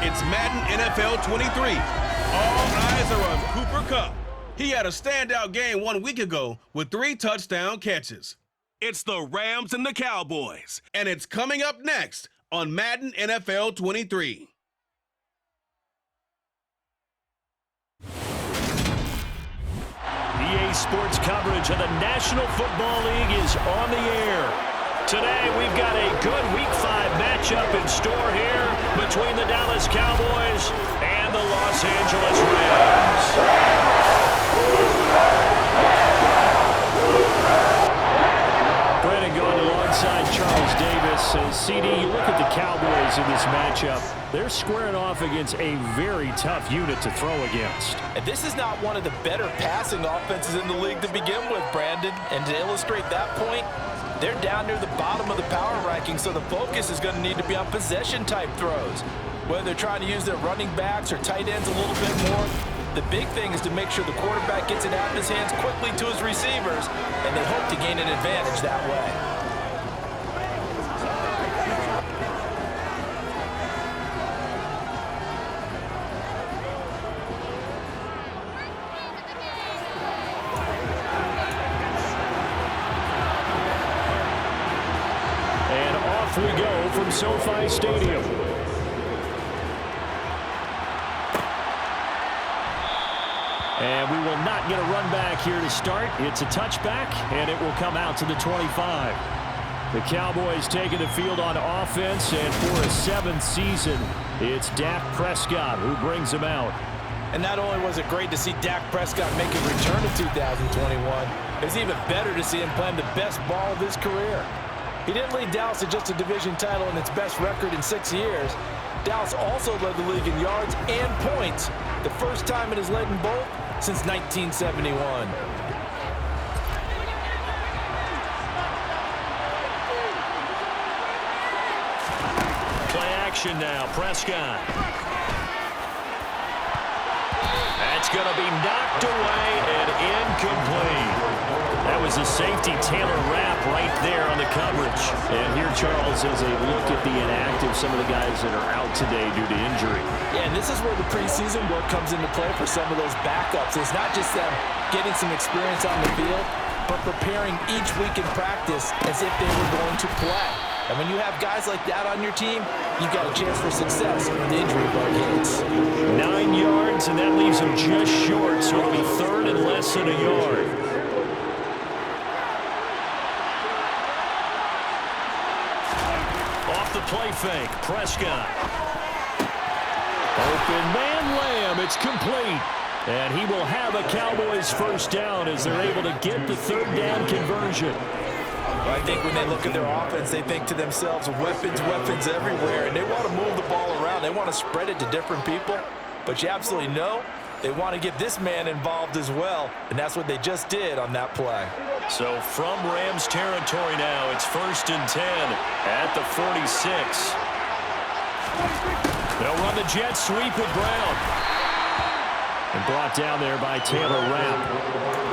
It's Madden NFL 23. All eyes are on Cooper Kupp. He had a standout game 1 week ago with 3 touchdown catches. It's the Rams and the Cowboys, and it's coming up next on Madden NFL 23. EA Sports coverage of the National Football League is on the air. Today, we've got a good Week 5 matchup in store here between the Dallas Cowboys and the Los Angeles Rams. Brandon going alongside Charles Davis. And CD, you look at the Cowboys in this matchup. They're squaring off against a very tough unit to throw against. And this is not one of the better passing offenses in the league to begin with, Brandon. And to illustrate that point, they're down near the bottom of the power ranking, so the focus is going to need to be on possession-type throws. Whether they're trying to use their running backs or tight ends a little bit more, the big thing is to make sure the quarterback gets it out of his hands quickly to his receivers, and they hope to gain an advantage that way. We go from SoFi Stadium. And we will not get a run back here to start. It's a touchback, and it will come out to the 25. The Cowboys taking the field on offense, and for a 7th season, it's Dak Prescott who brings them out. And not only was it great to see Dak Prescott make a return in 2021, it's even better to see him playing the best ball of his career. He didn't lead Dallas to just a division title and its best record in 6 years. Dallas also led the league in yards and points, the first time it has led in both since 1971. Play action now, Prescott. That's going to be knocked away and incomplete. That was a safety Taylor Rapp right there on the coverage. And here Charles has a look at the inactive, some of the guys that are out today due to injury. Yeah, and this is where the preseason work comes into play for some of those backups. It's not just them getting some experience on the field, but preparing each week in practice as if they were going to play. And when you have guys like that on your team, you've got a chance for success when the injury bug hits. 9 yards, and that leaves them just short, so it'll be 3rd and less than a yard. Play fake, Prescott. Open man Lamb, it's complete. And he will have a Cowboys first down as they're able to get the 3rd down conversion. I think when they look at their offense, they think to themselves, weapons, weapons everywhere, and they want to move the ball around. They want to spread it to different people, but you absolutely know they want to get this man involved as well, and that's what they just did on that play. So from Rams territory now, it's 1st and 10 at the 46. They'll run the jet sweep with Brown. And brought down there by Taylor Rapp.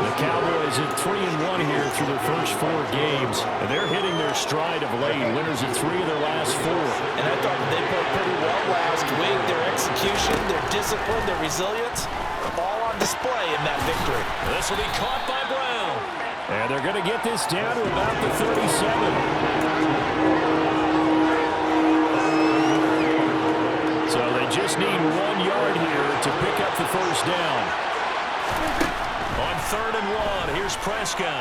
The Cowboys at 3-1 here through their first 4 games. And they're hitting their stride of late. Winners at 3 of their last 4. And I thought they played pretty well last week. Their execution, their discipline, their resilience, all on display in that victory. This will be caught by Brown. And they're going to get this down to about the 37. So they just need 1 yard here to pick up the first down. On 3rd and 1, here's Prescott.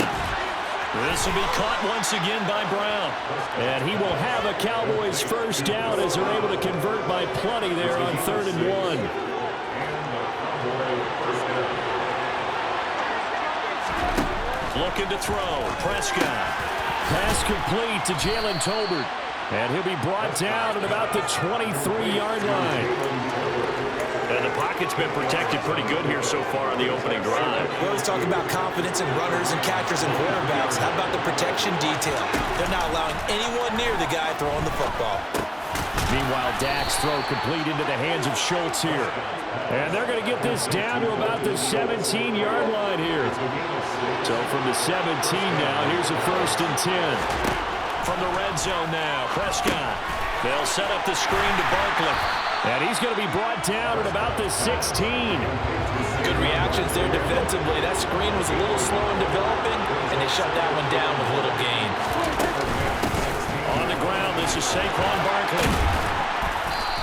This will be caught once again by Brown. And he will have a Cowboys first down as they're able to convert by plenty there on 3rd and 1. Looking to throw. Prescott. Pass complete to Jalen Tolbert. And he'll be brought down at about the 23-yard line. And the pocket's been protected pretty good here so far on the opening drive. We always talk about confidence in runners and catchers and quarterbacks. How about the protection detail? They're not allowing anyone near the guy throwing the football. Meanwhile, Dak's throw complete into the hands of Schultz here. And they're going to get this down to about the 17-yard line here. So from the 17 now, here's a 1st and 10. From the red zone now, Prescott. They'll set up the screen to Barkley. And he's going to be brought down at about the 16. Good reactions there defensively. That screen was a little slow in developing, and they shut that one down with little gain. On the ground, this is Saquon Barkley.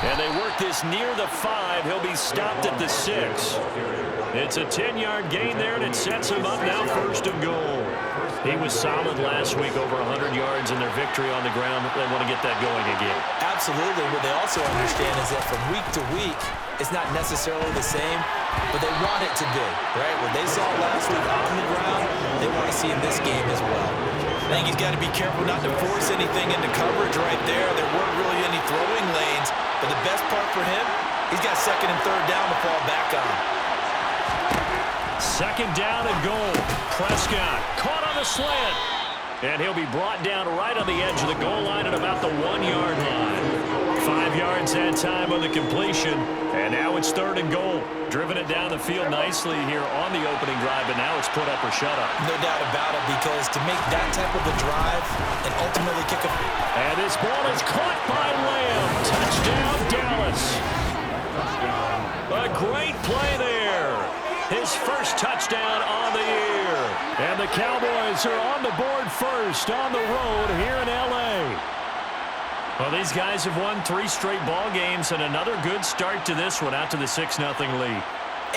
And they work this near the 5. He'll be stopped at the 6. It's a 10-yard gain there, and it sets him up now 1st and goal. He was solid last week, over 100 yards in their victory on the ground. They want to get that going again. Absolutely. What they also understand is that from week to week, it's not necessarily the same, but they want it to be, right? What they saw last week on the ground, they want to see in this game as well. I think he's got to be careful not to force anything into coverage right there. There weren't really any throwing lanes, but the best part for him, he's got 2nd and 3rd down to fall back on. 2nd down and goal. Prescott caught on the slant. And he'll be brought down right on the edge of the goal line at about the 1-yard line. 5 yards that time on the completion. And now it's 3rd and goal. Driven it down the field nicely here on the opening drive, but now it's put up or shut up. No doubt about it, because to make that type of a drive and ultimately kick a... And this ball is caught by Lamb. Touchdown, Dallas. A great play there. His first touchdown on the year. And the Cowboys are on the board first on the road here in L.A. Well, these guys have won 3 straight ball games and another good start to this one out to the 6-0 lead.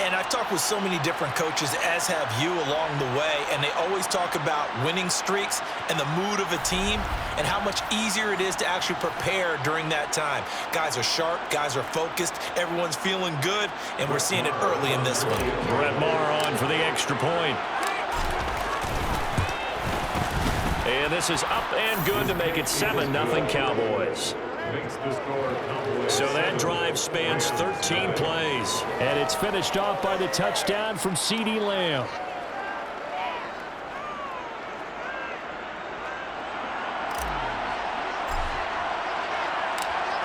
And I've talked with so many different coaches, as have you, along the way, and they always talk about winning streaks and the mood of a team and how much easier it is to actually prepare during that time. Guys are sharp, guys are focused, everyone's feeling good, and we're seeing it early in this one. Brett Maher on for the extra point. And this is up and good to make it 7-0 Cowboys. So that drive spans 13 plays. And it's finished off by the touchdown from CeeDee Lamb.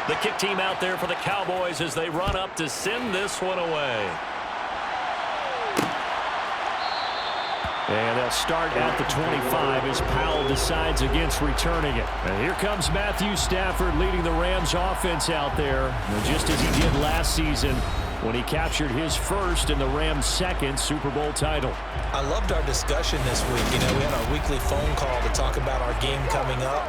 The kick team out there for the Cowboys as they run up to send this one away. And they'll start at the 25 as Powell decides against returning it. And here comes Matthew Stafford leading the Rams offense out there, just as he did last season when he captured his first and the Rams' second Super Bowl title. I loved our discussion this week. You know, we had our weekly phone call to talk about our game coming up,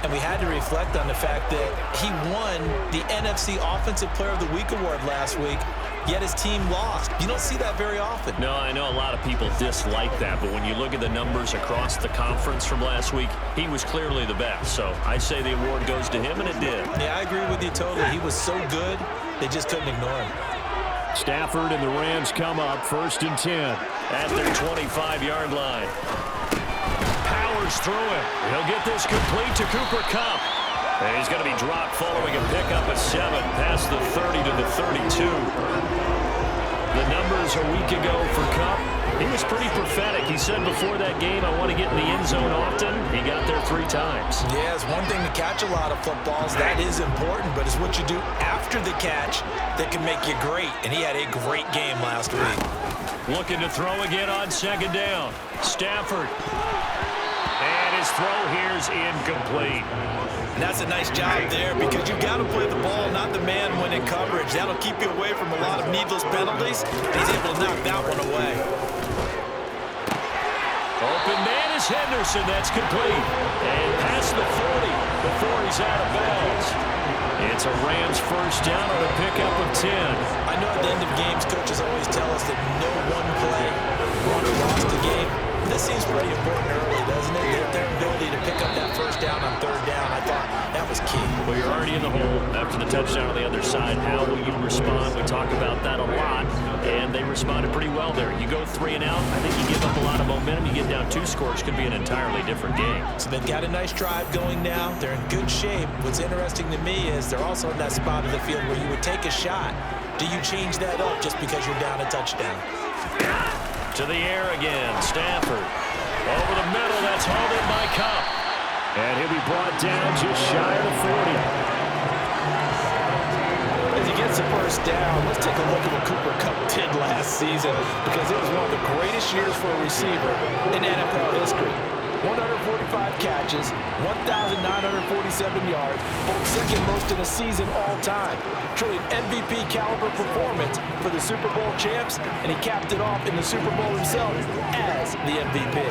and we had to reflect on the fact that he won the NFC Offensive Player of the Week award last week, yet his team lost. You don't see that very often. No, I know a lot of people dislike that, but when you look at the numbers across the conference from last week, he was clearly the best. So I say the award goes to him, and it did. Yeah, I agree with you totally. He was so good, they just couldn't ignore him. Stafford and the Rams come up 1st and 10 at their 25-yard line. Powers through it. He'll get this complete to Cooper Kupp. And he's going to be dropped following a pickup of 7 past the 30 to the 32. The numbers a week ago for Kupp, he was pretty prophetic. He said before that game, I want to get in the end zone often. He got there 3 times. Yeah, it's one thing to catch a lot of footballs. That is important, but it's what you do after the catch that can make you great. And he had a great game last week. Looking to throw again on 2nd down. Stafford. And his throw here's incomplete. And that's a nice job there, because you've got to play the ball, not the man when in coverage. That'll keep you away from a lot of needless penalties. He's able to knock that one away. Open man is Henderson. That's complete. And past the 40 before he's out of bounds. It's a Rams first down on a pickup of 10. I know at the end of games, coaches always tell us that no one play won or lost the game. This seems pretty important early, doesn't it? Their ability to pick up that first down on 3rd down, I thought that was key. Well, you're already in the hole after the touchdown on the other side. How will you respond? We talk about that a lot, and they responded pretty well there. You go 3 and out, I think you give up a lot of momentum. You get down 2 scores, could be an entirely different game. So they've got a nice drive going now. They're in good shape. What's interesting to me is they're also in that spot of the field where you would take a shot. Do you change that up just because you're down a touchdown? To the air again, Stafford. Over the middle, that's hauled in by Kupp. And he'll be brought down just shy of the 40. As he gets the first down, let's take a look at what Cooper Kupp did last season, because it was one of the greatest years for a receiver in NFL history. 145 catches, 1,947 yards, both second most in a season all time. Truly an MVP caliber performance for the Super Bowl champs, and he capped it off in the Super Bowl himself as the MVP.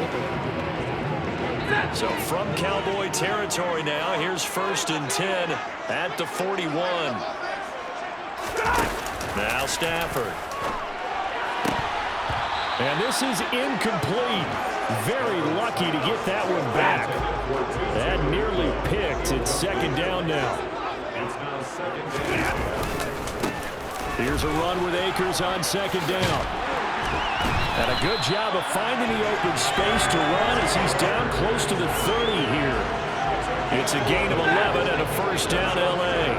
So from Cowboy territory now, here's 1st and 10 at the 41. Now Stafford. And this is incomplete. Very lucky to get that one back. That nearly picked. It's 2nd down now. Here's a run with Akers on 2nd down. And a good job of finding the open space to run as he's down close to the 30 here. It's a gain of 11 and a 1st down, L.A.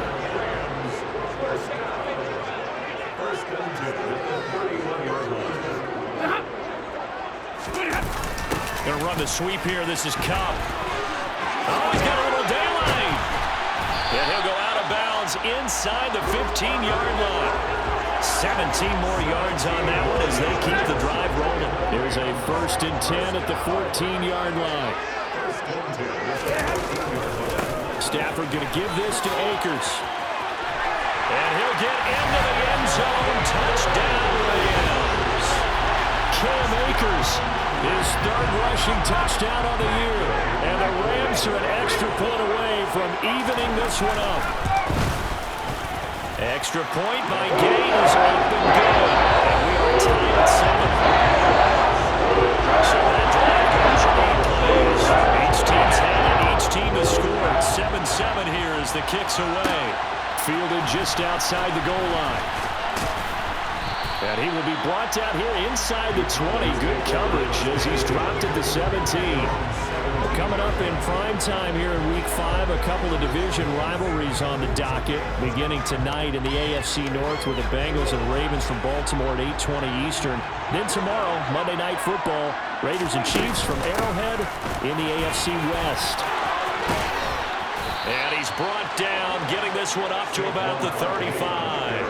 Going to run the sweep here. This is Cobb. Oh, he's got a little daylight. And he'll go out of bounds inside the 15-yard line. 17 more yards on that one as they keep the drive rolling. There's a 1st and 10 at the 14-yard line. Stafford going to give this to Akers. And he'll get into the end zone. Touchdown, Rams. Cam Akers, his 3rd rushing touchdown on the year. And the Rams are an extra point away from evening this one up. Extra point by Gay is up and good. And we are tied at 7. So that drive goes 8 plays. Each team's had it. Each team has scored. 7-7 here as the kick's away. Fielded just outside the goal line. And he will be brought down here inside the 20. Good coverage as he's dropped at the 17. Coming up in prime time here in Week 5, a couple of division rivalries on the docket, beginning tonight in the AFC North with the Bengals and Ravens from Baltimore at 8:20 Eastern. Then tomorrow, Monday Night Football, Raiders and Chiefs from Arrowhead in the AFC West. And he's brought down, getting this one up to about the 35.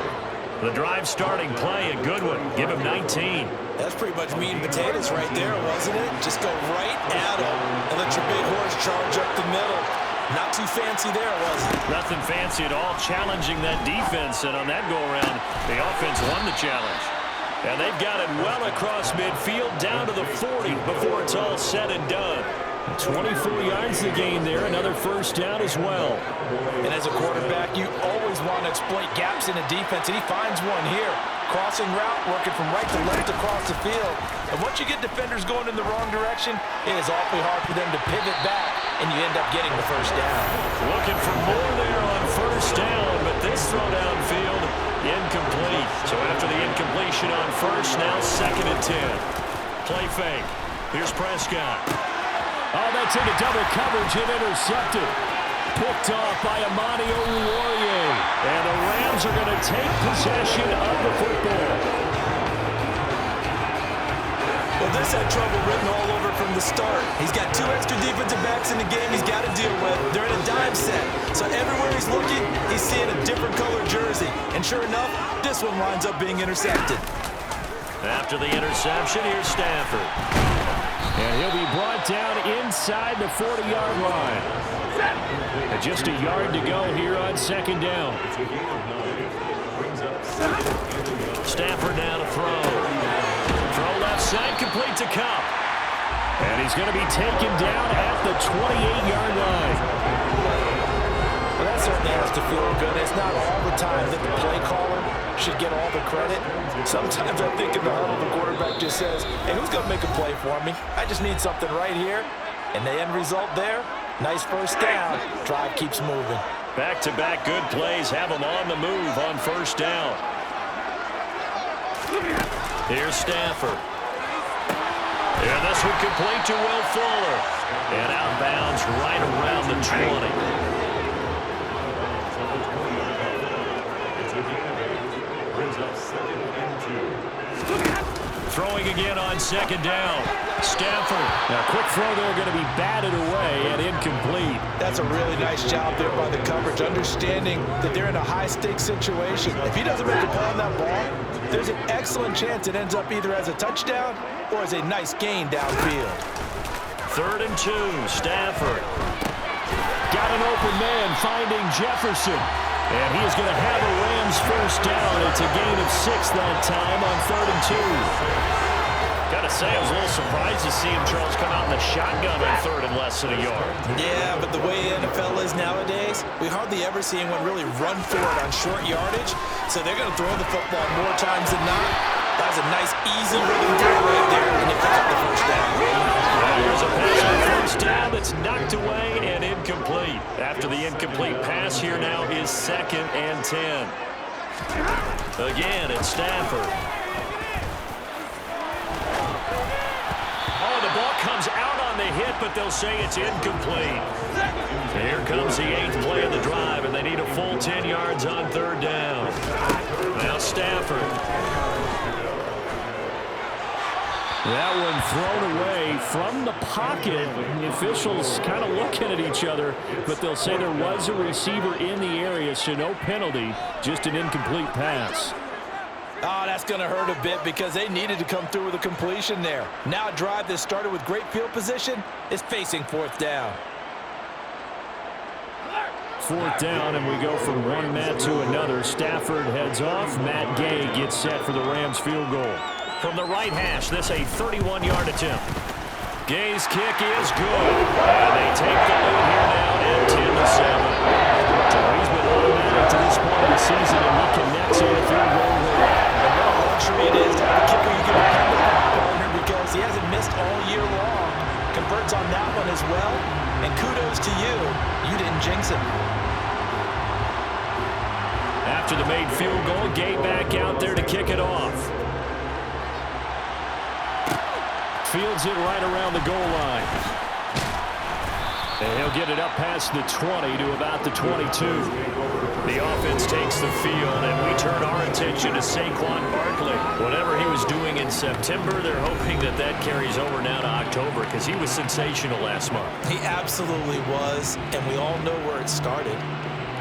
The drive starting play, a good one. Give him 19. That's pretty much meat and potatoes right there, wasn't it? Just go right at him and let your big horse charge up the middle. Not too fancy there, was it? Nothing fancy at all, challenging that defense. And on that go-around, the offense won the challenge. And they've got it well across midfield, down to the 40 before it's all said and done. 24 yards to gain there, another 1st down as well. And as a quarterback, you always want to exploit gaps in the defense, and he finds one here. Crossing route, working from right to left across the field. And once you get defenders going in the wrong direction, it is awfully hard for them to pivot back, and you end up getting the 1st down. Looking for more there on 1st down, but this throw downfield, incomplete. So after the incompletion on 1st, now 2nd and 10. Play fake. Here's Prescott. Oh, that's into double coverage and intercepted. Picked off by Amani Oruwariye. And the Rams are going to take possession of the football. Well, this had trouble written all over from the start. He's got 2 extra defensive backs in the game he's got to deal with. They're in a dime set. So everywhere he's looking, he's seeing a different color jersey. And sure enough, this one winds up being intercepted. After the interception, here's Stafford. And he'll be brought down inside the 40-yard line. And just a yard to go here on 2nd down. Stafford now to throw. Throw left side, complete to Cup. And he's going to be taken down at the 28-yard line. Well, that certainly has to feel good. It's not all the time that the play caller should get all the credit. Sometimes I think in the huddle, the quarterback just says, hey, who's going to make a play for me? I just need something right here. And the end result there, nice 1st down. Drive keeps moving. Back-to-back good plays have them on the move on 1st down. Here's Stafford. And this one complete to Will Fuller. And outbounds right around the 20. Throwing again on 2nd down. Stafford. Now, quick throw there, going to be batted away and incomplete. That's a really nice job there by the coverage, understanding that they're in a high-stakes situation. If he doesn't make a play on that ball, there's an excellent chance it ends up either as a touchdown or as a nice gain downfield. 3rd and 2, Stafford. Got an open man finding Jefferson. And he is going to have a Rams first down. It's a gain of 6 that time on 3rd and 2. Got to say, I was a little surprised to see him, Charles, come out in the shotgun on 3rd and less than a yard. Yeah, but the way the NFL is nowadays, we hardly ever see anyone really run for it on short yardage. So they're going to throw the football more times than not. That was a nice, easy rhythm throw right there, and they pick up the first down. There's a pass on first down that's knocked away and incomplete. After the incomplete pass, here now is 2nd and 10. Again, it's Stafford. Oh, the ball comes out on the hit, but they'll say it's incomplete. Here comes the 8th play of the drive, and they need a full 10 yards on 3rd down. Now Stafford. That one thrown away from the pocket. The officials kind of looking at each other, but they'll say there was a receiver in the area, so no penalty, just an incomplete pass. Oh, that's going to hurt a bit because they needed to come through with a completion there. Now a drive that started with great field position is facing 4th down. 4th down, and we go from one Matt to another. Stafford heads off. Matt Gay gets set for the Rams field goal. From the right hash, this a 31-yard attempt. Gay's kick is good, and they take the lead here now at 10-7. So he's been automatic to this point of the season, and he connects on a field goal here. And what a luxury it is to have a kicker you can depend upon, partner, because he hasn't missed all year long. Converts on that one as well, and kudos to you. You didn't jinx him. After the made field goal, Gay back out there to kick it off. Fields it right around the goal line. And he'll get it up past the 20 to about the 22. The offense takes the field, and we turn our attention to Saquon Barkley. Whatever he was doing in September, they're hoping that that carries over now to October because he was sensational last month. He absolutely was, and we all know where it started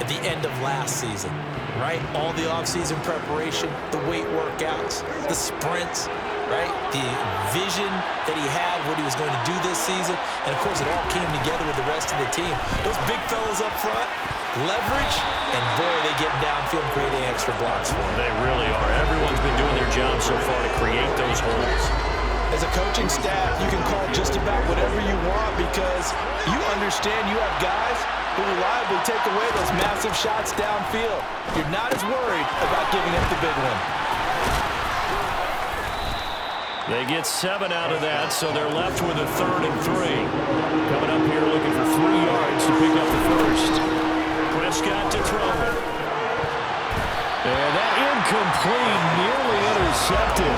at the end of last season, right? All the offseason preparation, the weight workouts, the sprints, right? The vision that he had, what he was going to do this season. And, of course, it all came together with the rest of the team. Those big fellas up front, leverage, and, boy, they get downfield creating extra blocks for them. They really are. Everyone's been doing their job so far to create those holes. As a coaching staff, you can call just about whatever you want because you understand you have guys who reliably take away those massive shots downfield. You're not as worried about giving up the big one. They get 7 out of that, so they're left with a 3rd and 3. Coming up here looking for 3 yards to pick up the first. Prescott to throw it. And that incomplete, nearly intercepted.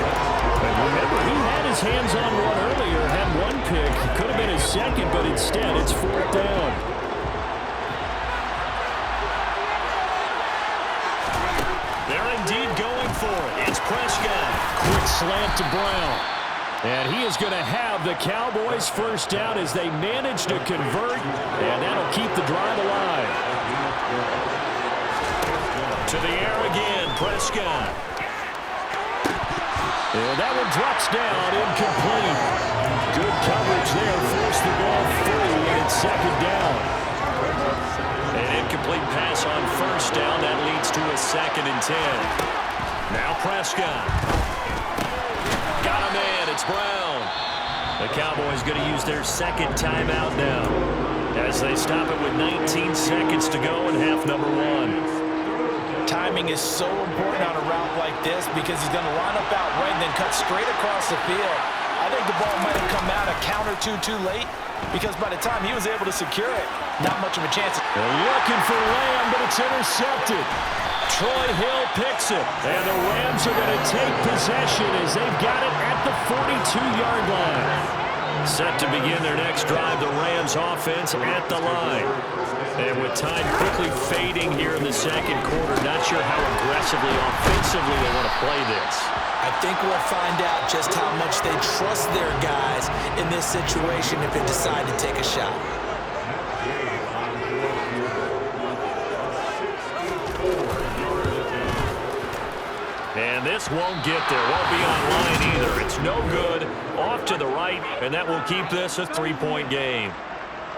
But remember, he had his hands on one earlier, had one pick. Could have been his second, but instead it's 4th down. They're indeed going for it. It's Prescott. Quick slant to Brown. And he is going to have the Cowboys first down as they manage to convert, and that'll keep the drive alive. To the air again, Prescott. And that one drops down, incomplete. Good coverage there, forced the ball free, and it's 2nd down. An incomplete pass on first down, that leads to a 2nd and 10. Now Prescott. Got a man, it's Brown. The Cowboys going to use their 2nd timeout now as they stop it with 19 seconds to go in half number 1. Timing is so important on a route like this because he's going to line up out right and then cut straight across the field. I think the ball might have come out a count or two too late because by the time he was able to secure it, not much of a chance. They're looking for Lamb, but it's intercepted. Troy Hill picks it, and the Rams are going to take possession as they've got it at the 42-yard line. Set to begin their next drive, the Rams offense at the line. And with time quickly fading here in the 2nd quarter, not sure how aggressively, offensively they want to play this. I think we'll find out just how much they trust their guys in this situation if they decide to take a shot. And this won't get there. Won't be online either. It's no good off to the right, and that will keep this a 3-point game.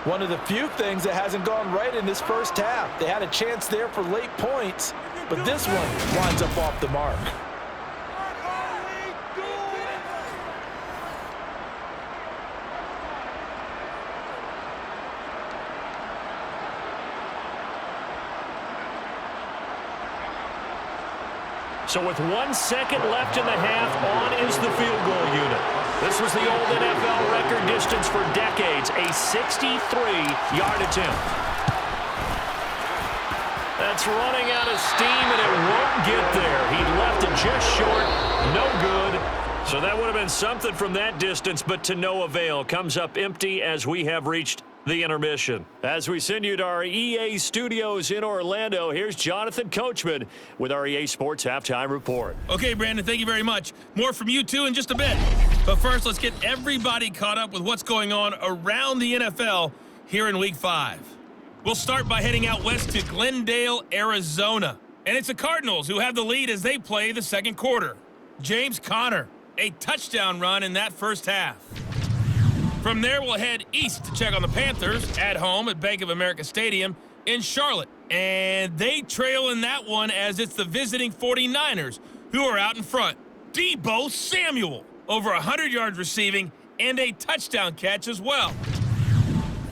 One of the few things that hasn't gone right in this first half. They had a chance there for late points, but this one winds up off the mark. So with 1 second left in the half, on is the field goal unit. This was the old NFL record distance for decades, a 63-yard attempt. That's running out of steam, and it won't get there. He left it just short, no good. So that would have been something from that distance, but to no avail. Comes up empty as we have reached the intermission. As we send you to our EA studios in Orlando, here's Jonathan Coachman with our EA Sports Halftime Report. Okay, Brandon, thank you very much. More from you two in just a bit. But first, let's get everybody caught up with what's going on around the NFL here in Week 5. We'll start by heading out west to Glendale, Arizona. And it's the Cardinals who have the lead as they play the second quarter. James Conner, a touchdown run in that first half. From there, we'll head east to check on the Panthers at home at Bank of America Stadium in Charlotte. And they trail in that one as it's the visiting 49ers who are out in front. Deebo Samuel, over 100 yards receiving and a touchdown catch as well.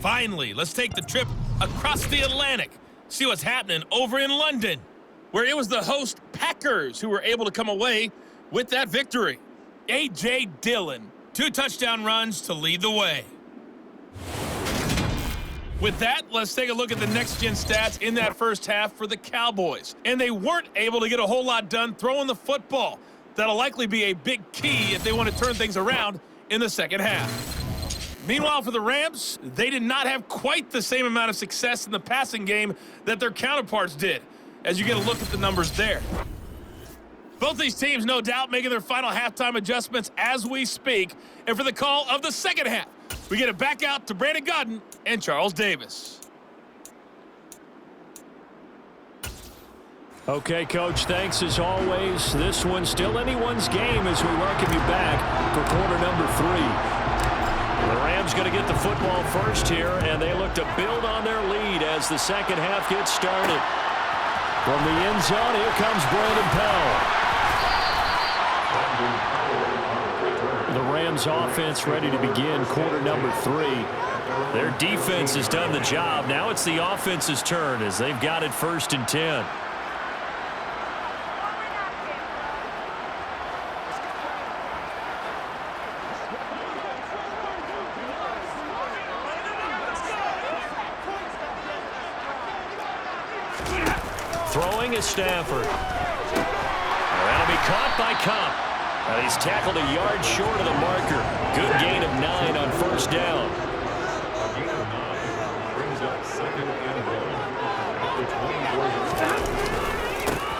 Finally, let's take the trip across the Atlantic, see what's happening over in London, where it was the host Packers who were able to come away with that victory. A.J. Dillon, 2 touchdown runs to lead the way. With that, let's take a look at the next-gen stats in that first half for the Cowboys. And they weren't able to get a whole lot done throwing the football. That'll likely be a big key if they want to turn things around in the second half. Meanwhile, for the Rams, they did not have quite the same amount of success in the passing game that their counterparts did, as you get a look at the numbers there. Both these teams, no doubt, making their final halftime adjustments as we speak. And for the call of the second half, we get it back out to Brandon Godden and Charles Davis. Okay, Coach, thanks as always. This one's still anyone's game as we welcome you back for quarter number 3. The Rams going to get the football first here, and they look to build on their lead as the second half gets started. From the end zone, here comes Brandon Powell. The Rams offense ready to begin quarter number 3. Their defense has done the job. Now it's the offense's turn as they've got it 1st and 10. Throwing is Stafford. That'll be caught by Cobb. He's tackled a yard short of the marker. Good gain of 9 on 1st down.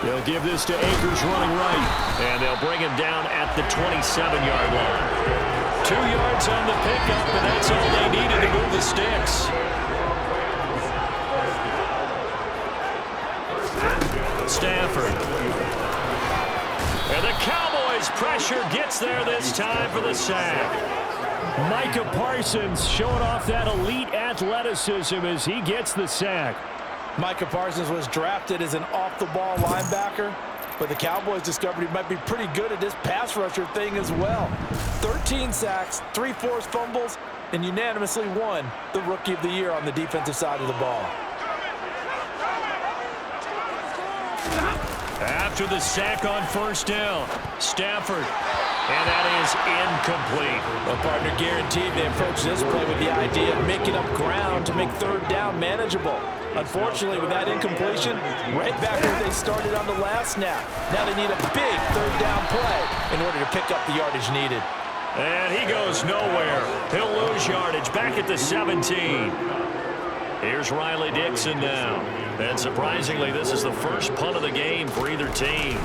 They'll give this to Akers running right. And they'll bring him down at the 27-yard line. 2 yards on the pickup, and that's all they needed to move the sticks. Stafford. And the Cowboys pressure gets there this time for the sack. Micah Parsons showing off that elite athleticism as he gets the sack. Micah Parsons was drafted as an off-the-ball linebacker, but the Cowboys discovered he might be pretty good at this pass rusher thing as well. 13 sacks, 3 forced fumbles, and unanimously won the Rookie of the Year on the defensive side of the ball. After the sack on 1st down, Stafford, and that is incomplete. Well, partner, guaranteed they approach this play with the idea of making up ground to make 3rd down manageable. Unfortunately, with that incompletion, right back where they started on the last snap. Now they need a big 3rd down play in order to pick up the yardage needed. And he goes nowhere. He'll lose yardage back at the 17. Here's Riley Dixon now. And surprisingly, this is the first punt of the game for either team.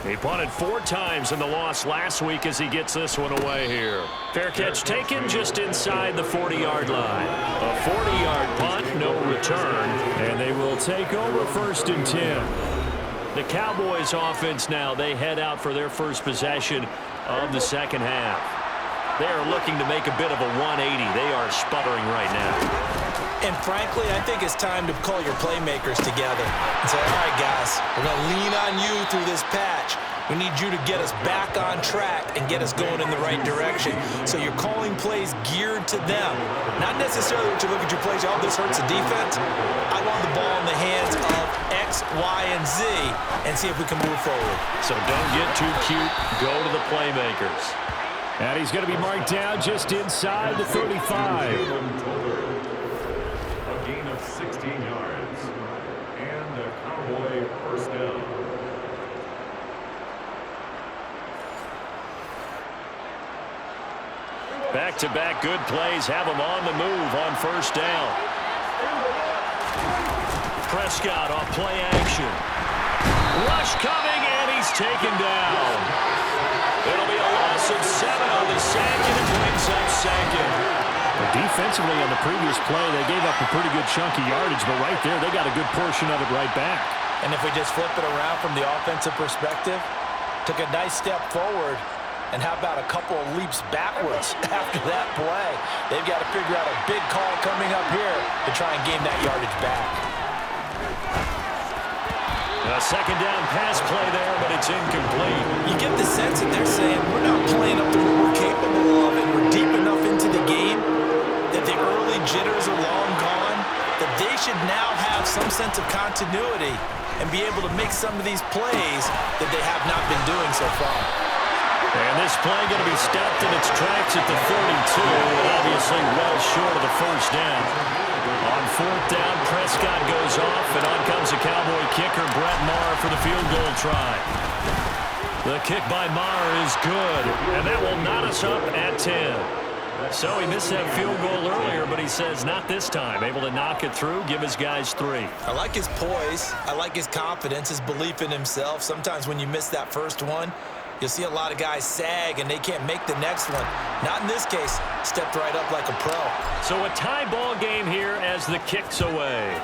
He punted 4 times in the loss last week as he gets this one away here. Fair catch taken just inside the 40-yard line. A 40-yard punt, no return. And they will take over 1st and 10. The Cowboys offense now, they head out for their first possession of the second half. They are looking to make a bit of a 180. They are sputtering right now. And frankly, I think it's time to call your playmakers together and say, all right, guys, we're going to lean on you through this patch. We need you to get us back on track and get us going in the right direction. So you're calling plays geared to them. Not necessarily what you look at your plays, oh, this hurts the defense. I want the ball in the hands of X, Y, and Z and see if we can move forward. So don't get too cute. Go to the playmakers. And he's going to be marked down just inside the 35. A gain of 16 yards. And a Cowboy first down. Back-to-back good plays have them on the move on first down. Prescott on play action. Rush coming, and he's taken down. It'll be a loss of 7 on the sack, and it brings up second. But defensively on the previous play, they gave up a pretty good chunk of yardage, but right there, they got a good portion of it right back. And if we just flip it around from the offensive perspective, took a nice step forward, and how about a couple of leaps backwards after that play? They've got to figure out a big call coming up here to try and gain that yardage back. A second down pass play there, but it's incomplete. You get the sense that they're saying we're not playing up to what we're capable of, and we're deep enough into the game that the early jitters are long gone, that they should now have some sense of continuity and be able to make some of these plays that they have not been doing so far. And this play going to be stopped in its tracks at the 32, and obviously well short of the first down. On fourth down, Prescott goes off, and on comes the Cowboy kicker, Brett Maher, for the field goal try. The kick by Maher is good, and that will knot us up at 10. So he missed that field goal earlier, but he says not this time. Able to knock it through, give his guys 3. I like his poise. I like his confidence, his belief in himself. Sometimes when you miss that first one, you'll see a lot of guys sag and they can't make the next one. Not in this case. Stepped right up like a pro. So a tie ball game here as the kick's away.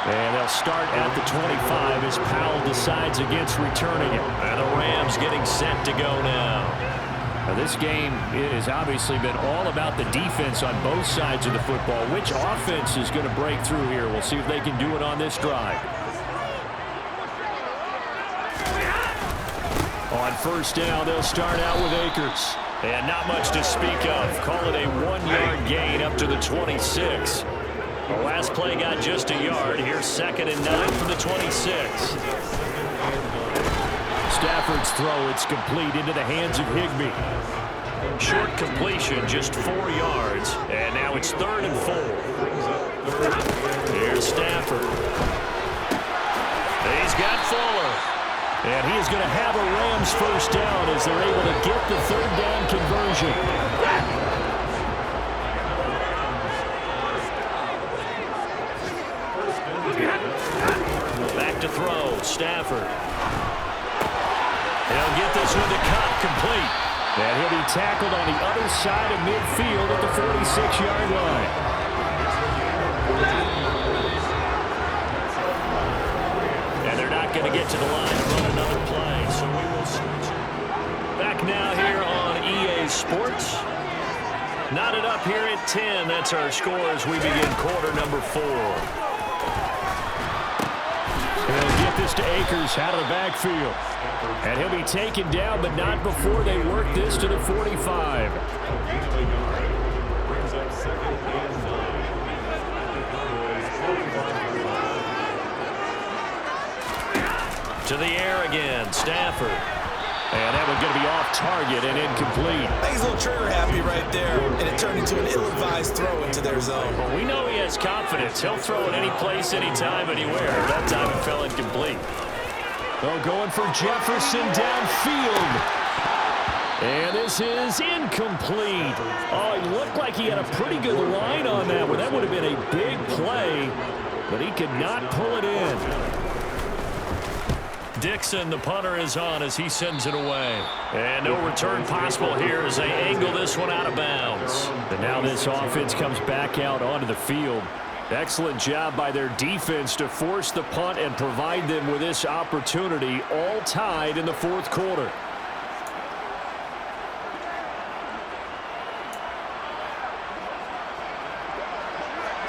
And they'll start at the 25 as Powell decides against returning it. And the Rams getting set to go now. Now this game has obviously been all about the defense on both sides of the football. Which offense is going to break through here? We'll see if they can do it on this drive. On first down, they'll start out with Akers. And not much to speak of. Call it a 1-yard gain up to the 26. The last play got just a yard. Here's 2nd and 9 from the 26. Stafford's throw, it's complete into the hands of Higbee. Short completion, just 4 yards. And now it's 3rd and 4. Here's Stafford. He's got Fuller. And he is going to have a Rams first down as they're able to get the 3rd down conversion. Back to throw, Stafford. He'll get this one to cut, complete. And he'll be tackled on the other side of midfield at the 46-yard line. And they're not going to get to the line to run another play, so we will switch. Back now here on EA Sports. Knotted up here at 10. That's our score as we begin quarter number 4. He'll get this to Akers out of the backfield. And he'll be taken down, but not before they work this to the 45. Brings up 2nd and 9. To the air again, Stafford. And that one's going to be off target and incomplete. I think he's a little trigger happy right there, and it turned into an ill-advised throw into their zone. Well, we know he has confidence. He'll throw it any place, anytime, anywhere. That time it fell incomplete. Oh, going for Jefferson downfield. And this is incomplete. Oh, it looked like he had a pretty good line on that one. That would have been a big play, but he could not pull it in. Dixon, the punter, is on as he sends it away. And no return possible here as they angle this one out of bounds. And now this offense comes back out onto the field. Excellent job by their defense to force the punt and provide them with this opportunity, all tied in the fourth quarter.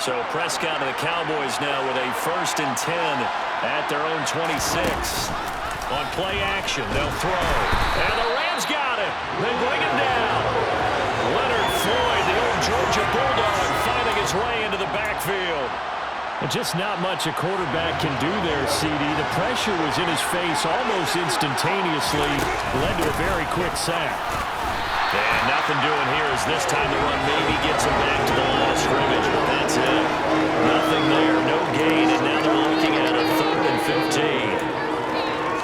So Prescott and the Cowboys now with a 1st and 10 at their own 26. On play action, they'll throw. And the Rams got it. They bring him down. Leonard Floyd, the old Georgia Bulldog, finding his way into the backfield. Just not much a quarterback can do there, CD. The pressure was in his face almost instantaneously. Led to a very quick sack. And nothing doing here as this time the run maybe gets him back to the line of scrimmage, but that's it. Nothing there, no gain, and now they're looking at a 3rd and 15.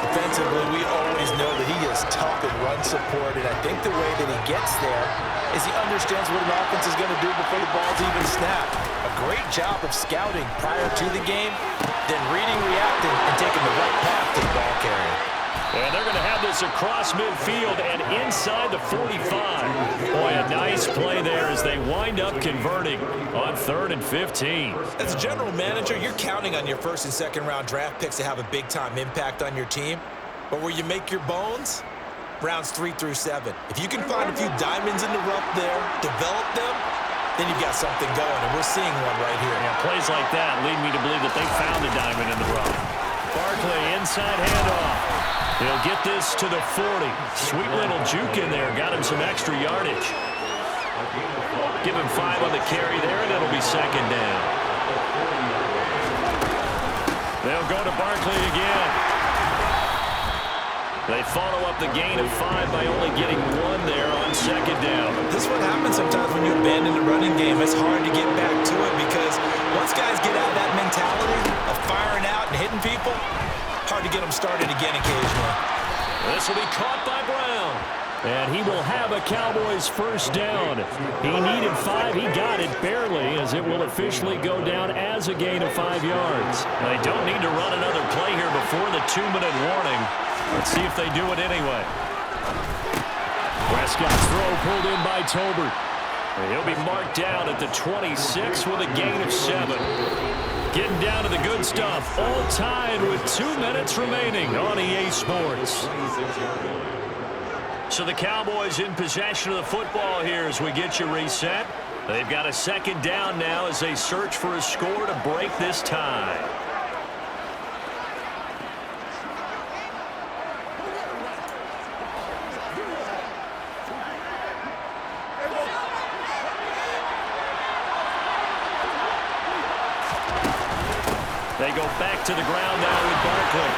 Defensively, we always know that he is tough in run support, and I think the way that he gets there is he understands what an offense is going to do before the ball's even snapped. A great job of scouting prior to the game, then reading, reacting, and taking the right path to the ball carrier. And they're going to have this across midfield and inside the 45. Boy, a nice play there as they wind up converting on 3rd and 15. As a general manager, you're counting on your 1st and 2nd round draft picks to have a big-time impact on your team. But where you make your bones, rounds 3 through 7. If you can find a few diamonds in the rough there, develop them, then you've got something going, and we're seeing one right here. Yeah, plays like that lead me to believe that they found a diamond in the rough. Barkley, inside handoff. He'll get this to the 40. Sweet little juke in there. Got him some extra yardage. Give him 5 on the carry there, and it'll be 2nd down. They'll go to Barkley again. They follow up the gain of 5 by only getting 1 there on 2nd down. This is what happens sometimes when you abandon the running game. It's hard to get back to it because once guys get out of that mentality of firing out and hitting people, hard to get them started again occasionally. This will be caught by Brown. And he will have a Cowboys 1st down. He needed 5. He got it barely as it will officially go down as a gain of 5 yards. They don't need to run another play here before the 2-minute warning. Let's see if they do it anyway. Prescott's throw pulled in by Tolbert. He'll be marked down at the 26 with a gain of 7. Getting down to the good stuff. All tied with 2 minutes remaining on EA Sports. So the Cowboys in possession of the football here as we get you reset. They've got a 2nd down now as they search for a score to break this tie. They go back to the ground now with Barkley.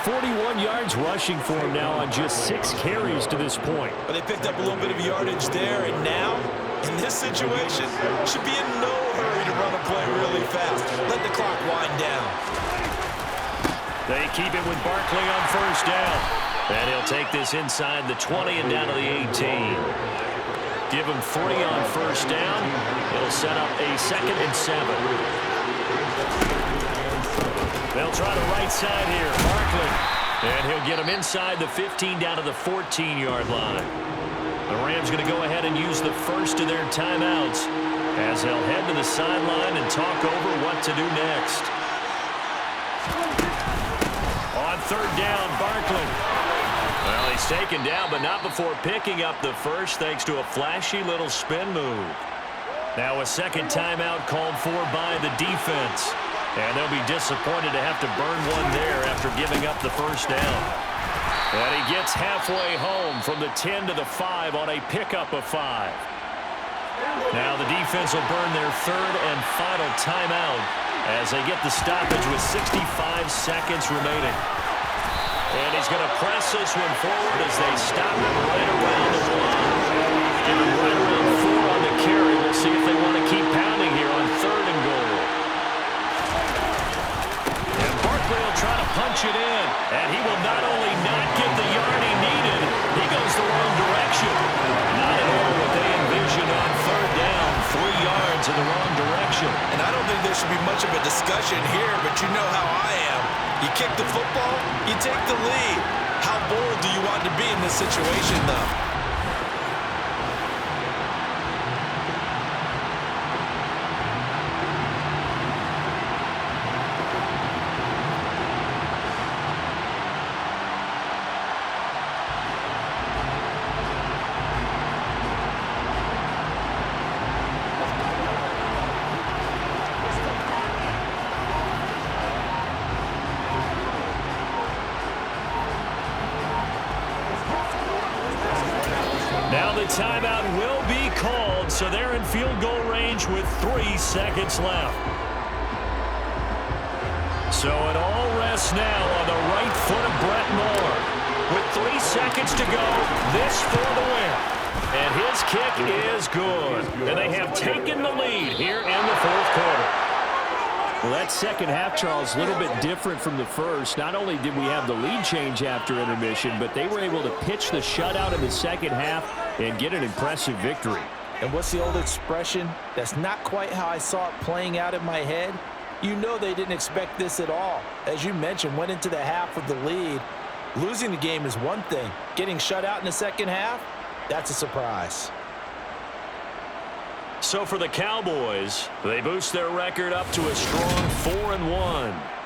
41 yards rushing for him now on just 6 carries to this point. But they picked up a little bit of yardage there, and now, in this situation, should be in no hurry to run a play really fast. Let the clock wind down. They keep it with Barkley on 1st down. And he'll take this inside the 20 and down to the 18. Give him 3 on 1st down. It'll set up a 2nd and 7. They'll try the right side here. Barkley. And he'll get him inside the 15 down to the 14-yard line. The Rams going to go ahead and use the 1st of their timeouts as they'll head to the sideline and talk over what to do next. On 3rd down, Barkley. Well, he's taken down, but not before picking up the 1st thanks to a flashy little spin move. Now a 2nd timeout called for by the defense. And they'll be disappointed to have to burn one there after giving up the 1st down. And he gets halfway home from the 10 to the 5 on a pickup of 5. Now the defense will burn their 3rd and final timeout as they get the stoppage with 65 seconds remaining. And he's going to press this one forward as they stop him right around the line. Give him right around 4 on the carry. We'll see if they want to keep pounding here on 3rd and goal. Will try to punch it in, and he will not only not get the yard he needed, he goes the wrong direction. Not at all what they envisioned on 3rd down, 3 yards in the wrong direction. And I don't think there should be much of a discussion here, but you know how I am. You kick the football, you take the lead. How bold do you want to be in this situation, though? the timeout will be called, so they're in field goal range with 3 seconds left. So it all rests now on the right foot of Brett Moore. With 3 seconds to go, this for the win. And his kick is good. And they have taken the lead here in the fourth quarter. Well, that second half, Charles, a little bit different from the first. Not only did we have the lead change after intermission, but they were able to pitch the shutout in the second half and get an impressive victory. And what's the old expression? That's not quite how I saw it playing out in my head. You know they didn't expect this at all. As you mentioned, went into the half with the lead. Losing the game is one thing. Getting shut out in the second half, that's a surprise. So for the Cowboys, they boost their record up to a strong 4-1.